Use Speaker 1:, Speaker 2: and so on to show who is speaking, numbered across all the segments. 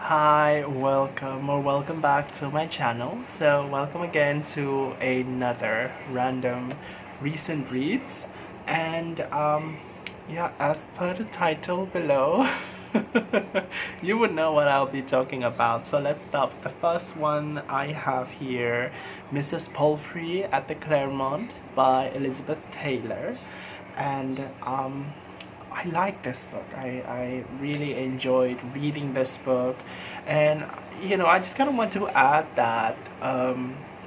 Speaker 1: Hi, welcome back to my channel. So welcome again to another random recent reads. And yeah, as per the title below, you would know what I'll be talking about. So let's start with the first one I have here, Mrs. Palfrey at the Claremont by Elizabeth Taylor. And I like this book. I really enjoyed reading this book. And, I just kind of want to add that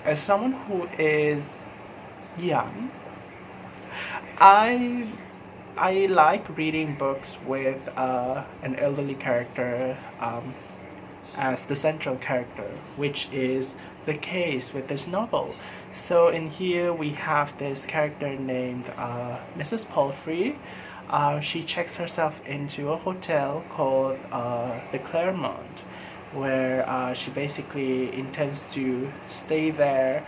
Speaker 1: as someone who is young, I, I like reading books with an elderly character as the central character, which is the case with this novel. So in here we have this character named Mrs. Palfrey. She checks herself into a hotel called the Claremont, where she basically intends to stay there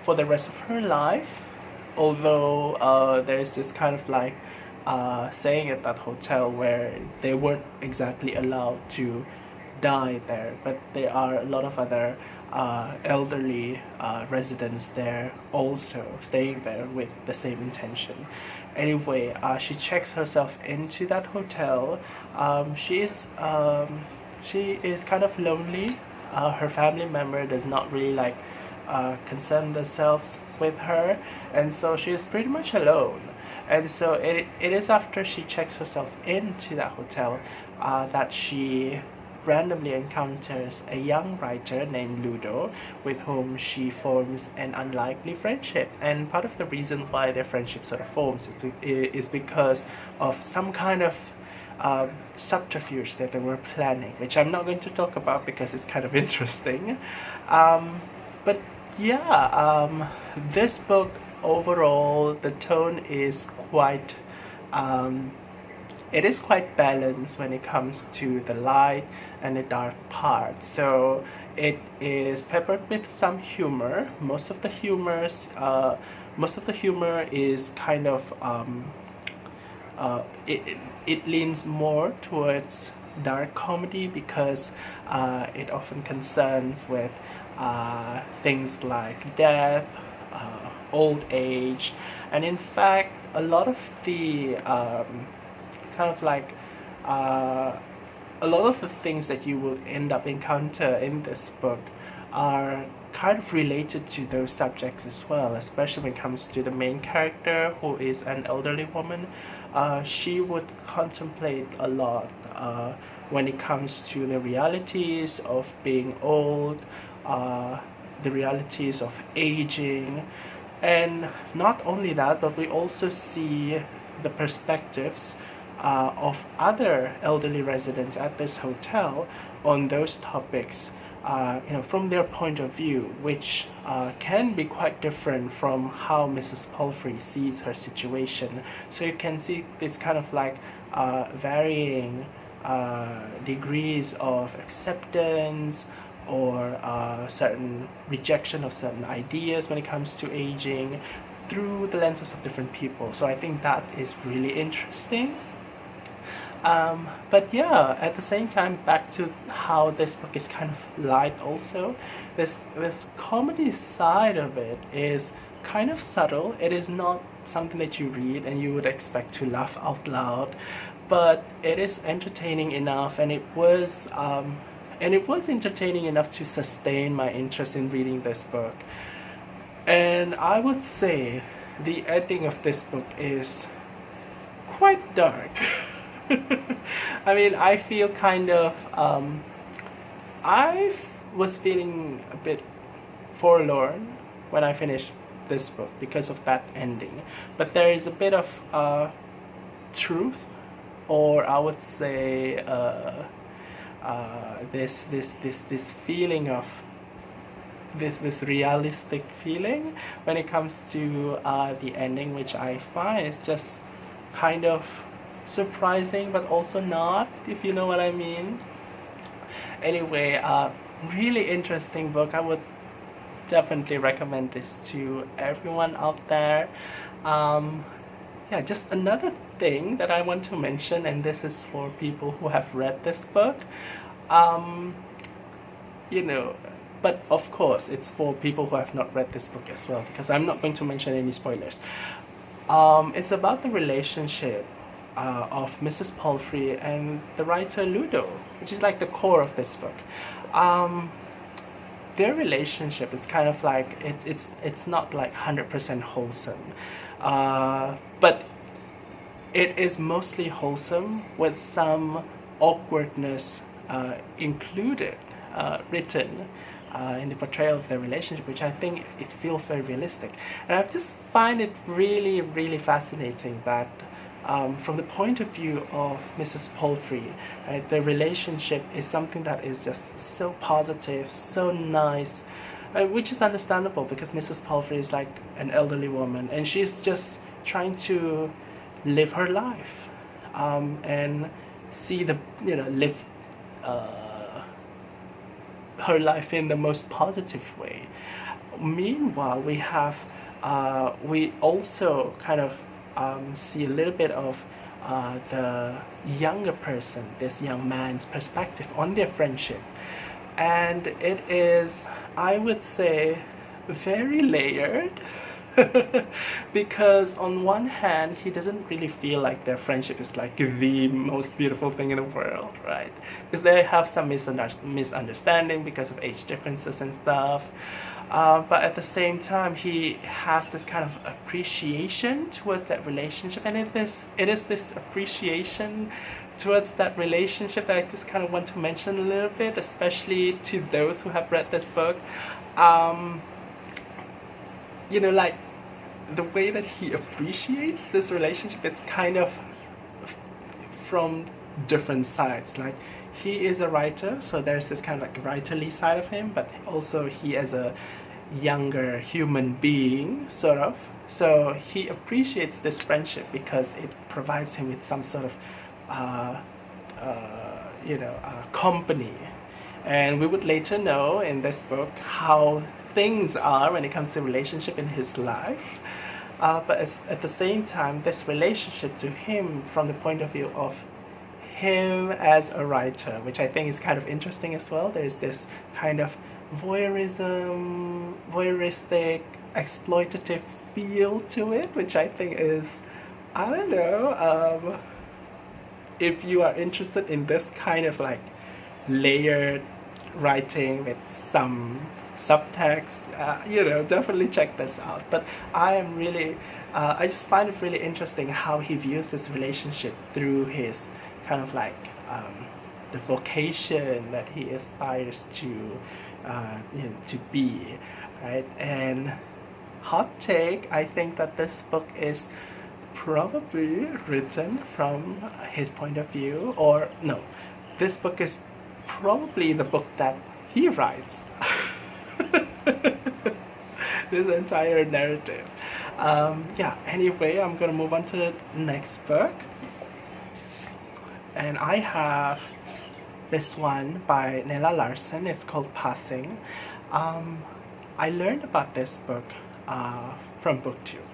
Speaker 1: for the rest of her life. Although there's this kind of like saying at that hotel where they weren't exactly allowed to die there, but there are a lot of other elderly residents there also staying there with the same intention. Anyway, she checks herself into that hotel. She is kind of lonely. Her family member does not really like concern themselves with her, and so she is pretty much alone. And so it is after she checks herself into that hotel that she randomly encounters a young writer named Ludo, with whom she forms an unlikely friendship. And part of the reason why their friendship sort of forms is because of some kind of subterfuge that they were planning, which I'm not going to talk about because it's kind of interesting. But yeah, this book overall, the tone is quite it is quite balanced when it comes to the light and the dark part. So it is peppered with some humor. Most of the humor is kind of it leans more towards dark comedy because it often concerns with things like death, old age, and in fact a lot of the kind of like a lot of the things that you will end up encounter in this book are kind of related to those subjects as well, especially when it comes to the main character, who is an elderly woman. She would contemplate a lot when it comes to the realities of being old, the realities of aging, and not only that, but we also see the perspectives of other elderly residents at this hotel on those topics, from their point of view, which can be quite different from how Mrs. Palfrey sees her situation. So you can see this kind of like varying degrees of acceptance or certain rejection of certain ideas when it comes to aging through the lenses of different people. So I think that is really interesting. But yeah, at the same time, back to how this book is kind of light also. This comedy side of it is kind of subtle. It is not something that you read and you would expect to laugh out loud, but it is entertaining enough, and it was entertaining enough to sustain my interest in reading this book. And I would say the ending of this book is quite dark. I mean, I feel kind of was feeling a bit forlorn when I finished this book because of that ending. But there is a bit of truth, or I would say this feeling of this realistic feeling when it comes to the ending, which I find is just kind of surprising, but also not, if you know what I mean. Anyway, really interesting book. I would definitely recommend this to everyone out there. Yeah, just another thing that I want to mention, and this is for people who have read this book. You know, but of course it's for people who have not read this book as well, because I'm not going to mention any spoilers. It's about the relationship of Mrs. Palfrey and the writer Ludo, which is like the core of this book. Their relationship is kind of like it's not like 100% wholesome, but it is mostly wholesome with some awkwardness included, written in the portrayal of their relationship, which I think it feels very realistic. And I just find it really, really fascinating that from the point of view of Mrs. Palfrey, right, the relationship is something that is just so positive, so nice, which is understandable because Mrs. Palfrey is like an elderly woman and she's just trying to live her life and see the, live her life in the most positive way. Meanwhile, we also kind of see a little bit of the younger person, this young man's perspective on their friendship. And it is, I would say, very layered. Because on one hand, he doesn't really feel like their friendship is like the most beautiful thing in the world, right? Because they have some misunderstanding because of age differences and stuff. But at the same time, he has this kind of appreciation towards that relationship, and it is this appreciation towards that relationship that I just kind of want to mention a little bit, especially to those who have read this book. Like the way that he appreciates this relationship, it's kind of from different sides. Like, he is a writer, so there's this kind of like writerly side of him, but also he as a younger human being, sort of. So he appreciates this friendship because it provides him with some sort of company. And we would later know in this book how things are when it comes to relationship in his life. But at the same time, this relationship to him from the point of view of him as a writer, which I think is kind of interesting as well. There's this kind of voyeuristic, exploitative feel to it, which I think is, I don't know, if you are interested in this kind of like layered writing with some subtext, definitely check this out. But I am really, I just find it really interesting how he views this relationship through his kind of like the vocation that he aspires to be, right? And hot take, I think that this book is probably written from his point of view, or no, this book is probably the book that he writes. This entire narrative. Anyway, I'm gonna move on to the next book, and I have this one by Nella Larsen. It's called Passing. I learned about this book from BookTube,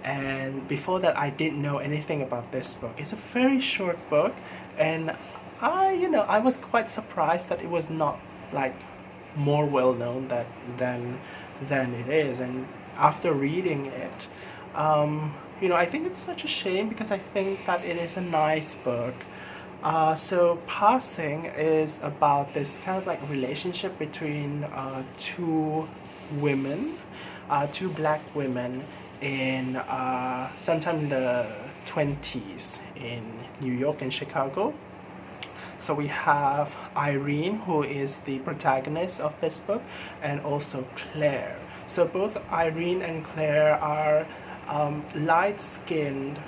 Speaker 1: and before that I didn't know anything about this book. It's a very short book, and I was quite surprised that it was not like more well known than it is. And after reading it, I think it's such a shame because I think that it is a nice book. So Passing is about this kind of like relationship between two women, two black women in sometime in the 20s in New York and Chicago. So we have Irene, who is the protagonist of this book, and also Claire. So both Irene and Claire are light-skinned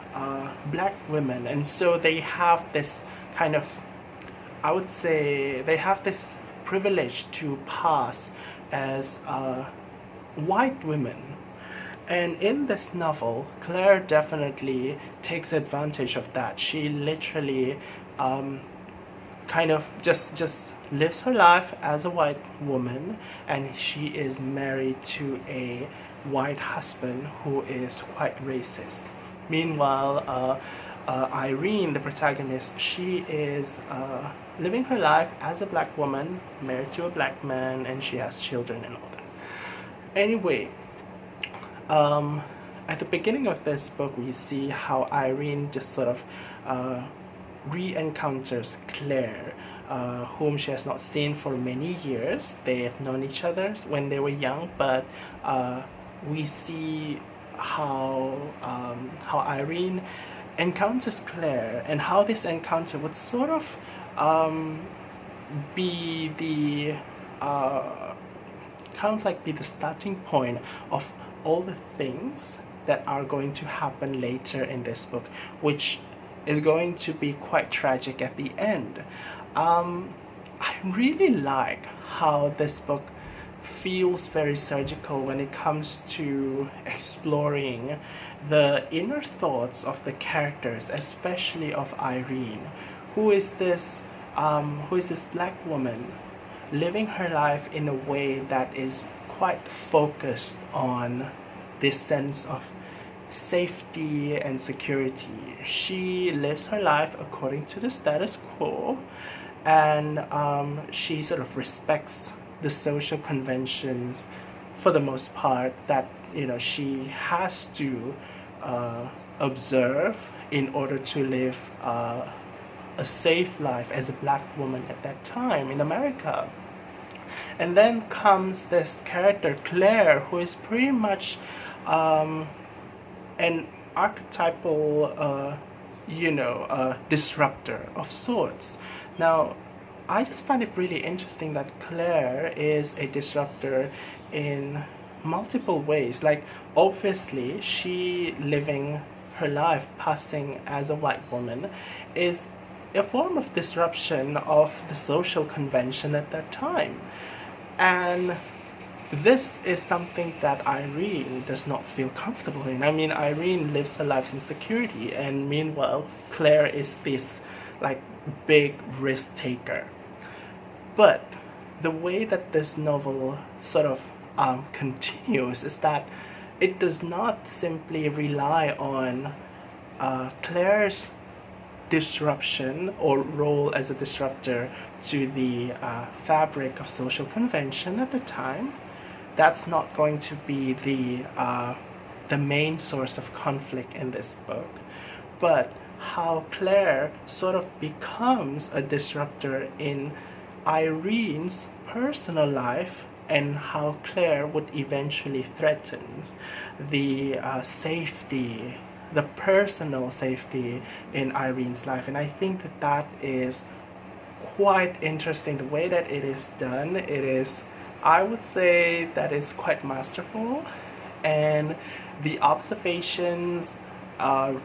Speaker 1: black women, and so they have this kind of, I would say, they have this privilege to pass as white women. And in this novel, Claire definitely takes advantage of that. She literally kind of just lives her life as a white woman, and she is married to a white husband who is quite racist. Meanwhile, Irene, the protagonist, she is living her life as a black woman, married to a black man, and she has children and all that. Anyway, at the beginning of this book, we see how Irene just sort of re-encounters Claire, whom she has not seen for many years. They have known each other when they were young, but we see how Irene encounters Claire, and how this encounter would sort of be the be the starting point of all the things that are going to happen later in this book, which is going to be quite tragic at the end. I really like how this book feels very surgical when it comes to exploring the inner thoughts of the characters, especially of Irene, who is this black woman living her life in a way that is quite focused on this sense of safety and security. She lives her life according to the status quo, and she sort of respects the social conventions for the most part that she has to observe in order to live a safe life as a black woman at that time in America. And then comes this character Claire, who is pretty much an archetypal disruptor of sorts. Now, I just find it really interesting that Claire is a disruptor in multiple ways. Like, obviously, she living her life passing as a white woman is a form of disruption of the social convention at that time. And this is something that Irene does not feel comfortable in. I mean, Irene lives her life in security, and meanwhile, Claire is this big risk taker. But the way that this novel sort of continues is that it does not simply rely on Claire's disruption or role as a disruptor to the fabric of social convention at the time. That's not going to be the main source of conflict in this book, but how Claire sort of becomes a disruptor in Irene's personal life, and how Claire would eventually threaten the safety, the personal safety in Irene's life. And I think that is quite interesting. The way that it is done, I would say that is quite masterful, and the observations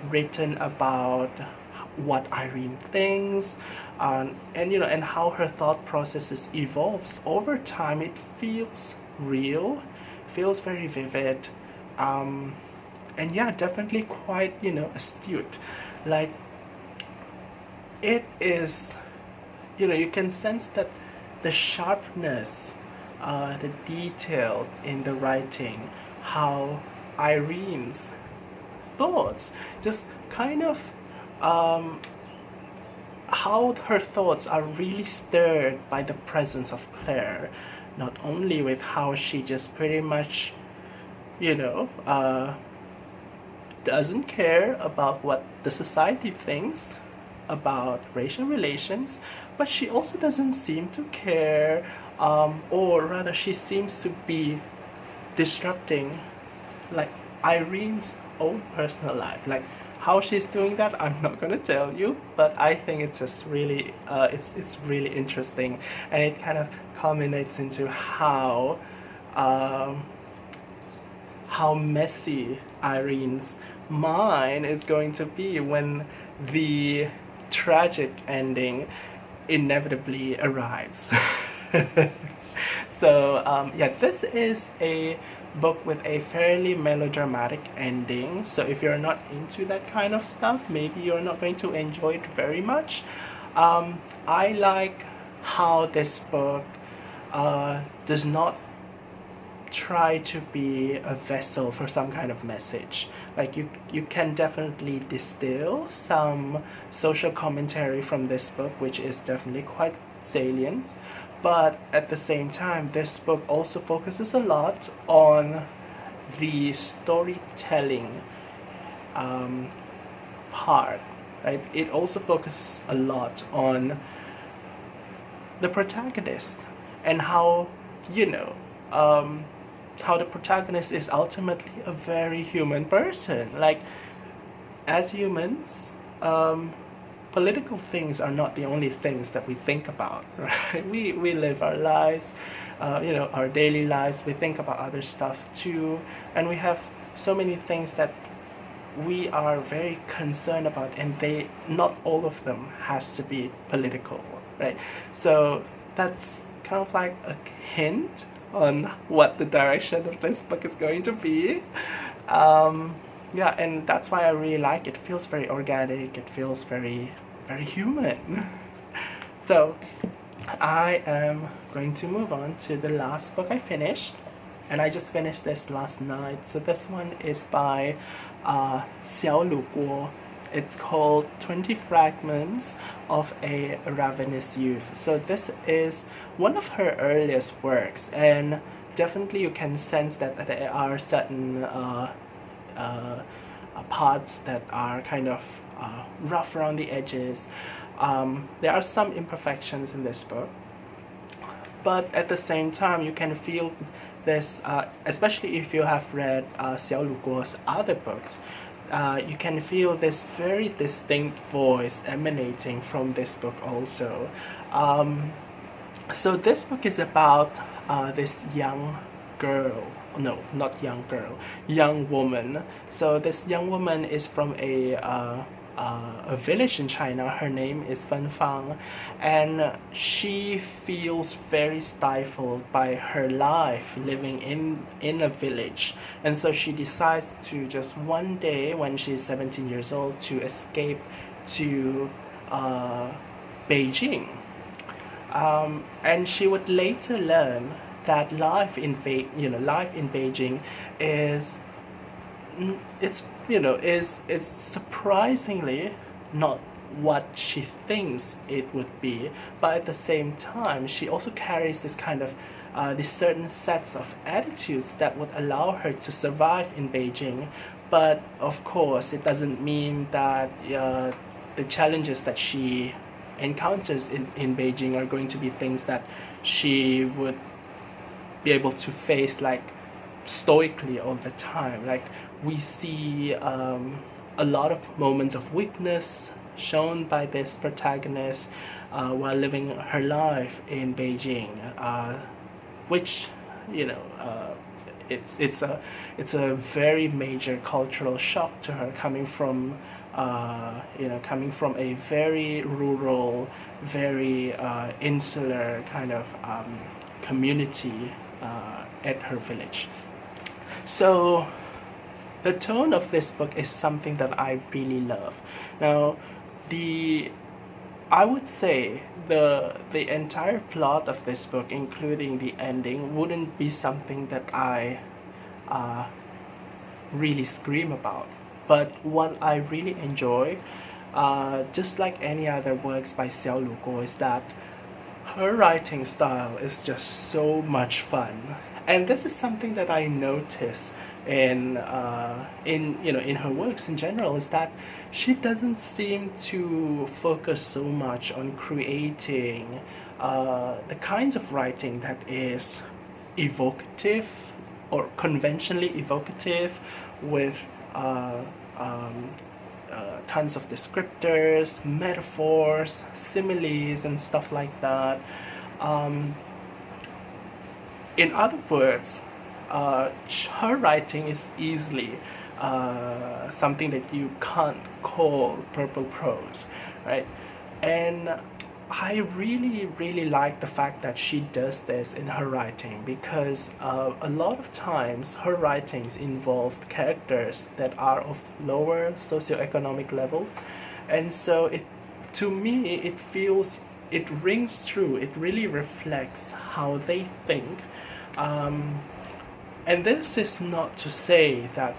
Speaker 1: written about what Irene thinks, and how her thought processes evolves over time. It feels real, feels very vivid, and yeah, definitely quite astute. Like, it is, you can sense that the sharpness, the detail in the writing, how Irene's thoughts just kind of how her thoughts are really stirred by the presence of Claire, not only with how she just pretty much doesn't care about what the society thinks about racial relations, but she also doesn't seem to care, or rather she seems to be disrupting Irene's own personal life. Like, how she's doing that, I'm not gonna tell you, but I think it's just really it's really interesting, and it kind of culminates into how messy Irene's mind is going to be when the tragic ending inevitably arrives. So yeah, this is a book with a fairly melodramatic ending, so if you're not into that kind of stuff, maybe you're not going to enjoy it very much. I like how this book does not try to be a vessel for some kind of message. Like you can definitely distill some social commentary from this book, which is definitely quite salient. But at the same time, this book also focuses a lot on the storytelling part, right? It also focuses a lot on the protagonist and how, how the protagonist is ultimately a very human person. Like, as humans, political things are not the only things that we think about, right? We live our lives, our daily lives. We think about other stuff too, and we have so many things that we are very concerned about, and not all of them has to be political, right? So that's kind of like a hint on what the direction of this book is going to be. Yeah, and that's why I really like it. It feels very organic. It feels very, very human. So I am going to move on to the last book I finished, and I just finished this last night. So this one is by Xiaolu Guo. It's called 20 Fragments of a Ravenous Youth. So this is one of her earliest works, and definitely you can sense that there are certain parts that are kind of rough around the edges. There are some imperfections in this book, but at the same time you can feel this, especially if you have read Xiaolu Guo's other books, you can feel this very distinct voice emanating from this book also. So this book is about this young woman. So this young woman is from a village in China. Her name is Fen Fang, and she feels very stifled by her life living in a village, and so she decides to just one day when she's 17 years old to escape to Beijing, and she would later learn that life in Beijing is it's surprisingly not what she thinks it would be, but at the same time she also carries this kind of these certain sets of attitudes that would allow her to survive in Beijing. But of course it doesn't mean that the challenges that she encounters in Beijing are going to be things that she would be able to face like stoically all the time. Like, we see a lot of moments of weakness shown by this protagonist while living her life in Beijing, which it's a very major cultural shock to her, coming from a very rural, very insular kind of community at her village. So the tone of this book is something that I really love. Now, I would say the entire plot of this book, including the ending, wouldn't be something that I really scream about. But what I really enjoy, just like any other works by Xiaolu Guo, is that her writing style is just so much fun. And this is something that I notice in her works in general, is that she doesn't seem to focus so much on creating the kinds of writing that is evocative or conventionally evocative with tons of descriptors, metaphors, similes, and stuff like that. In other words, her writing is easily something that you can't call purple prose, right? And I really, really like the fact that she does this in her writing, because a lot of times her writings involve characters that are of lower socioeconomic levels, and so to me it rings true. It really reflects how they think. And this is not to say that,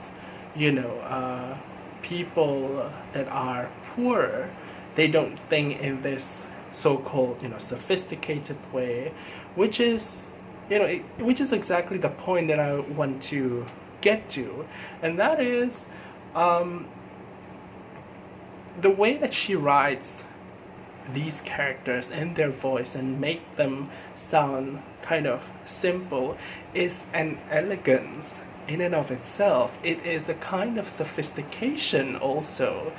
Speaker 1: you know, people that are poorer, they don't think in this so-called, you know, sophisticated way, which is, you know, which is exactly the point that I want to get to, and that is the way that she writes these characters and their voice and make them sound kind of simple is an elegance in and of itself. It is a kind of sophistication also,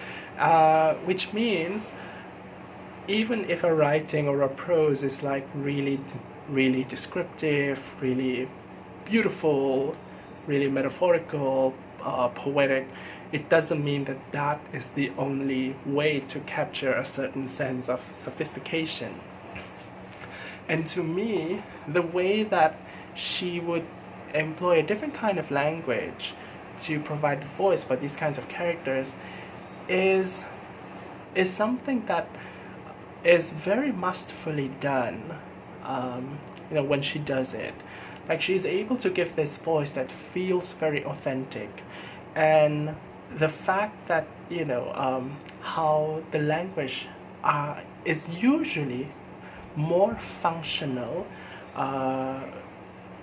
Speaker 1: which means even if a writing or a prose is like really, really descriptive, really beautiful, really metaphorical, poetic, it doesn't mean that that is the only way to capture a certain sense of sophistication. And to me, the way that she would employ a different kind of language to provide the voice for these kinds of characters is something that is very masterfully done. You know, when she does it, like she's able to give this voice that feels very authentic, and the fact that, you know, how the language is usually more functional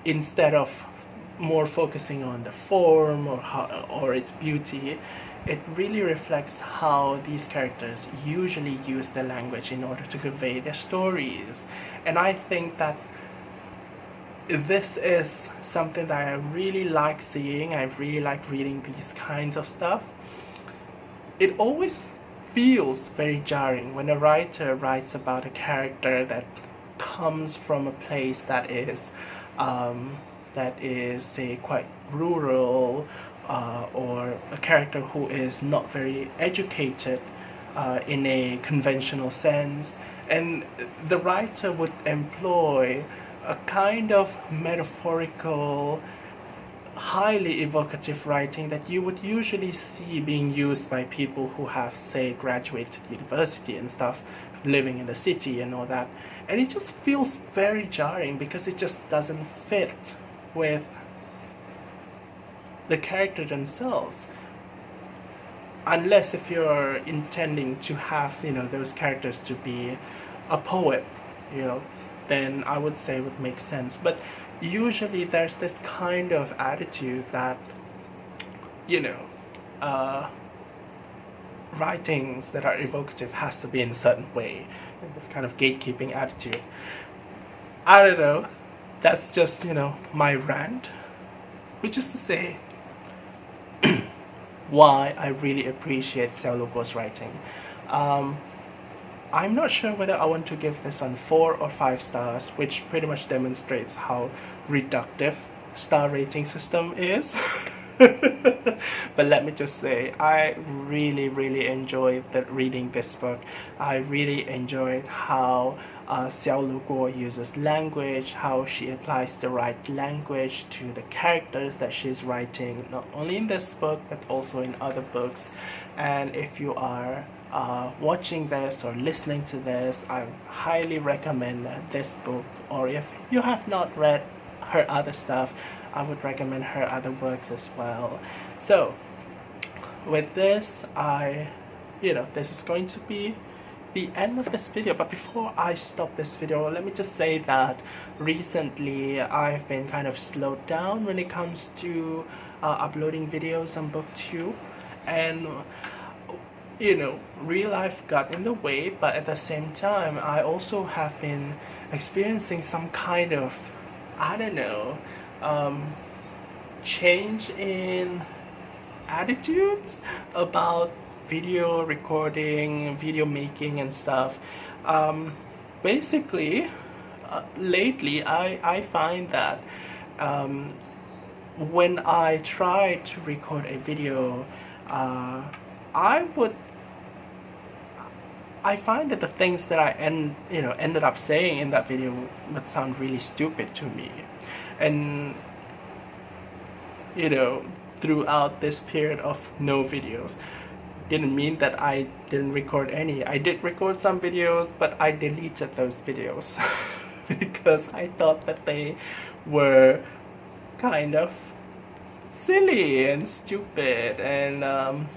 Speaker 1: instead of more focusing on the form or its beauty. It really reflects how these characters usually use the language in order to convey their stories. And I think that this is something that I really like seeing. I really like reading these kinds of stuff. It always feels very jarring when a writer writes about a character that comes from a place that is, say, quite rural, or a character who is not very educated in a conventional sense, and the writer would employ a kind of metaphorical, highly evocative writing that you would usually see being used by people who have, say, graduated university and stuff, living in the city and all that. And it just feels very jarring because it just doesn't fit with the character themselves. Unless if you're intending to have, you know, those characters to be a poet, you know, then I would say it would make sense. But usually there's this kind of attitude that, you know, writings that are evocative has to be in a certain way, and this kind of gatekeeping attitude. I don't know, that's just, you know, my rant, which is to say why I really appreciate Xiaolu Guo's writing. I'm not sure whether I want to give this on 4 or 5 stars, which pretty much demonstrates how reductive star rating system is. But let me just say, I really enjoyed reading this book. I really enjoyed how Xiaolu Guo uses language, how she applies the right language to the characters that she's writing, not only in this book but also in other books. And if you are watching this or listening to this, I highly recommend this book. Or if you have not read her other stuff, I would recommend her other works as well. So with this, this is going to be the end of this video. But before I stop this video, let me just say that recently I've been kind of slowed down when it comes to uploading videos on BookTube, and you know, real life got in the way. But at the same time, I also have been experiencing some kind of, I don't know, change in attitudes about video recording, video making and stuff. Basically, lately I find that when I try to record a video, I find that the things that I ended up saying in that video would sound really stupid to me. And you know, throughout this period of no videos, didn't mean that I didn't record any. I did record some videos, but I deleted those videos because I thought that they were kind of silly and stupid. And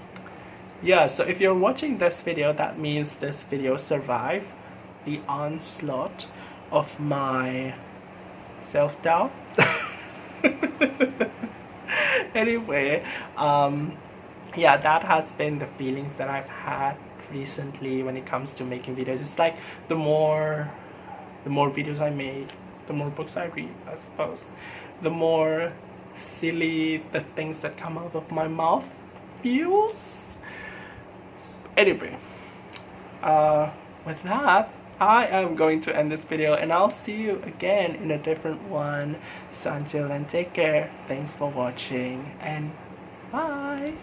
Speaker 1: yeah, so if you're watching this video, that means this video survived the onslaught of my self-doubt. Anyway, yeah, that has been the feelings that I've had recently when it comes to making videos. It's like the more videos I make, the more books I read, I suppose, the more silly the things that come out of my mouth feels. Anyway, with that, I am going to end this video, and I'll see you again in a different one. So until then, take care, thanks for watching, and bye.